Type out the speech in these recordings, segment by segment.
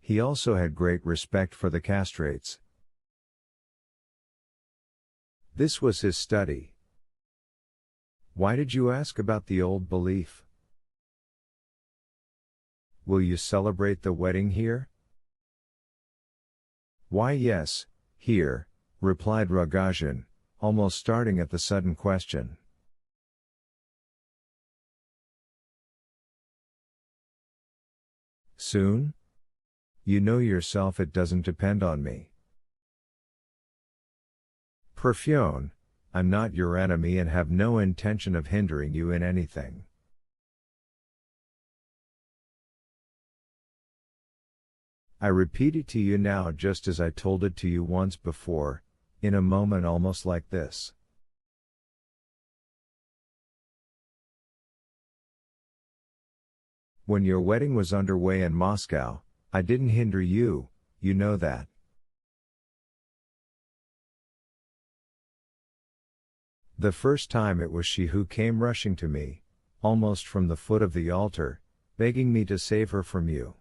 He also had great respect for the castrates. This was his study. Why did you ask about the old belief? Will you celebrate the wedding here? Why yes, here, replied Rogozhin, almost starting at the sudden question. Soon? You know yourself it doesn't depend on me. Perfion, I'm not your enemy and have no intention of hindering you in anything. I repeat it to you now just as I told it to you once before, in a moment almost like this. When your wedding was underway in Moscow, I didn't hinder you, you know that. The first time it was she who came rushing to me, almost from the foot of the altar, begging me to save her from you.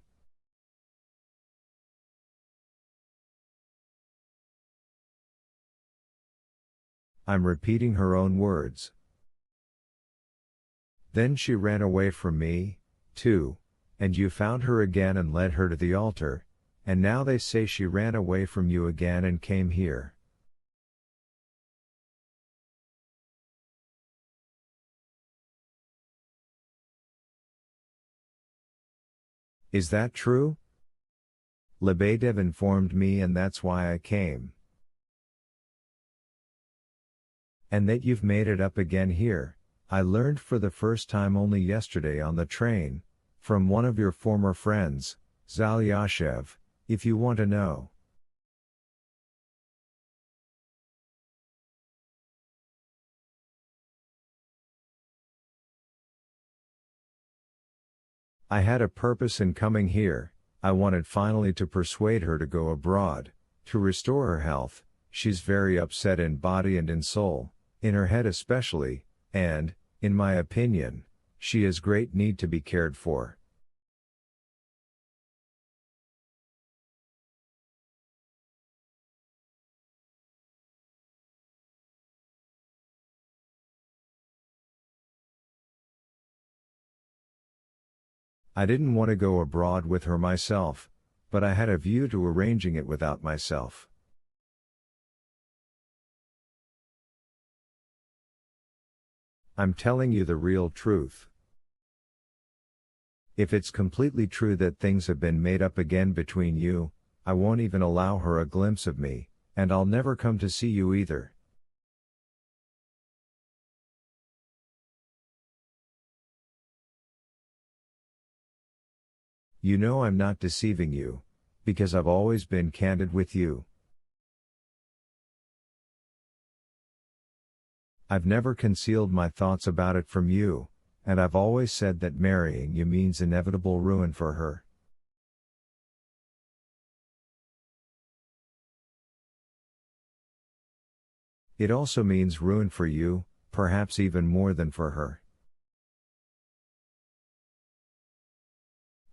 I'm repeating her own words. Then she ran away from me, too, and you found her again and led her to the altar, and now they say she ran away from you again and came here. Is that true? Lebedev informed me and that's why I came. And that you've made it up again here, I learned for the first time only yesterday on the train, from one of your former friends, Zalyashev, if you want to know. I had a purpose in coming here, I wanted finally to persuade her to go abroad, to restore her health, she's very upset in body and in soul, in her head especially, and, in my opinion, she has great need to be cared for. I didn't want to go abroad with her myself, but I had a view to arranging it without myself. I'm telling you the real truth. If it's completely true that things have been made up again between you, I won't even allow her a glimpse of me, and I'll never come to see you either. You know I'm not deceiving you, because I've always been candid with you. I've never concealed my thoughts about it from you, and I've always said that marrying you means inevitable ruin for her. It also means ruin for you, perhaps even more than for her.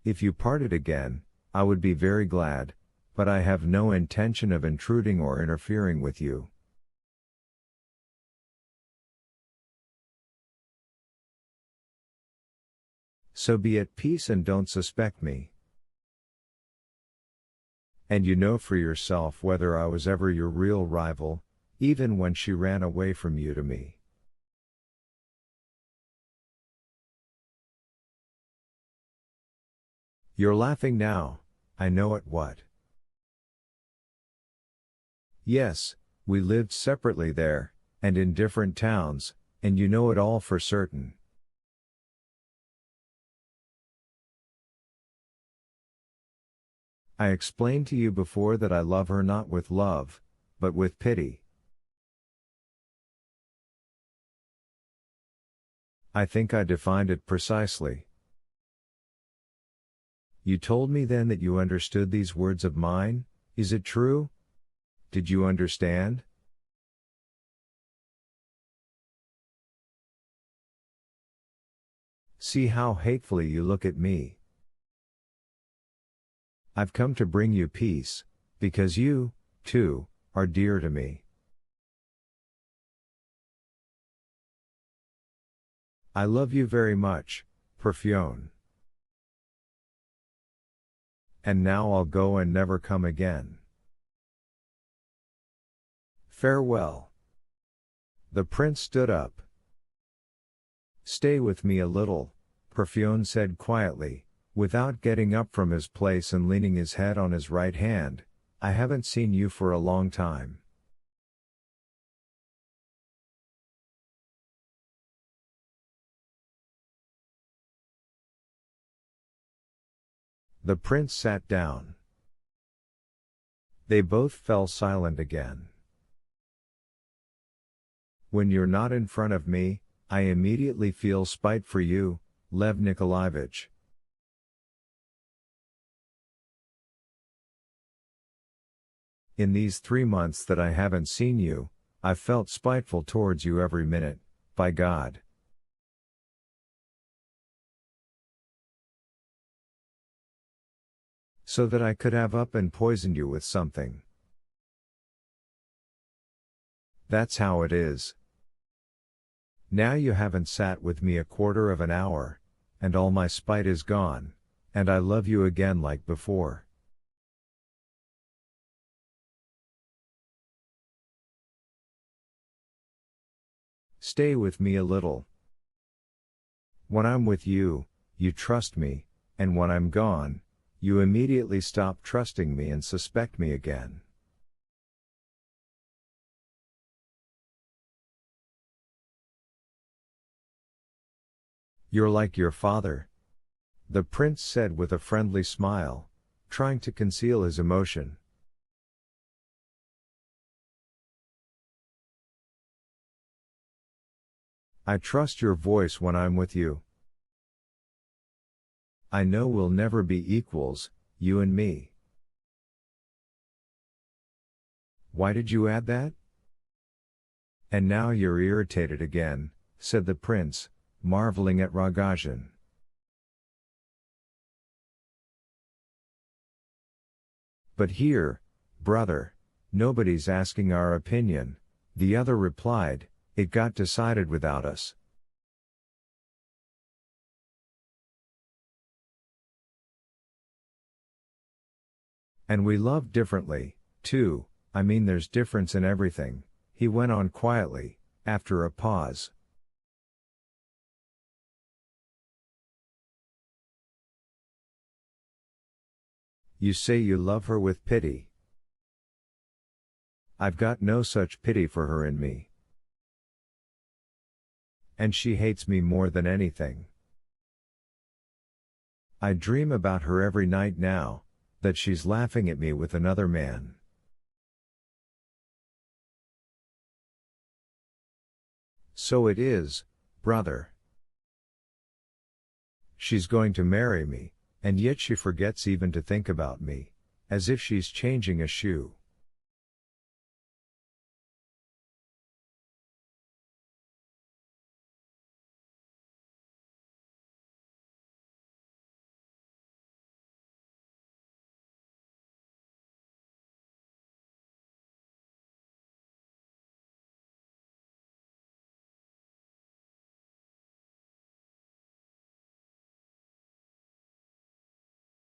If you parted again, I would be very glad, but I have no intention of intruding or interfering with you. So be at peace and don't suspect me. And you know for yourself whether I was ever your real rival, even when she ran away from you to me. You're laughing now, I know at what. Yes, we lived separately there, and in different towns, and you know it all for certain. I explained to you before that I love her not with love, but with pity. I think I defined it precisely. You told me then that you understood these words of mine, is it true? Did you understand? See how hatefully you look at me. I've come to bring you peace, because you, too, are dear to me. I love you very much, Perfione. And now I'll go and never come again. Farewell. The prince stood up. Stay with me a little, Perfione said quietly, without getting up from his place and leaning his head on his right hand. I haven't seen you for a long time. The prince sat down. They both fell silent again. When you're not in front of me, I immediately feel spite for you, Lev Nikolaevich. In these 3 months that I haven't seen you, I've felt spiteful towards you every minute, by God. So that I could have up and poisoned you with something. That's how it is. Now you haven't sat with me a quarter of an hour, and all my spite is gone, and I love you again like before. Stay with me a little. When I'm with you, you trust me, and when I'm gone, you immediately stop trusting me and suspect me again. You're like your father, the prince said with a friendly smile, trying to conceal his emotion. I trust your voice when I'm with you. I know we'll never be equals, you and me. Why did you add that? And now you're irritated again, said the prince, marveling at Rogojin. But here, brother, nobody's asking our opinion, the other replied, it got decided without us. And we love differently, too, I mean there's difference in everything, he went on quietly, after a pause. You say you love her with pity. I've got no such pity for her in me. And she hates me more than anything. I dream about her every night now, that she's laughing at me with another man. So it is, brother. She's going to marry me, and yet she forgets even to think about me, as if she's changing a shoe.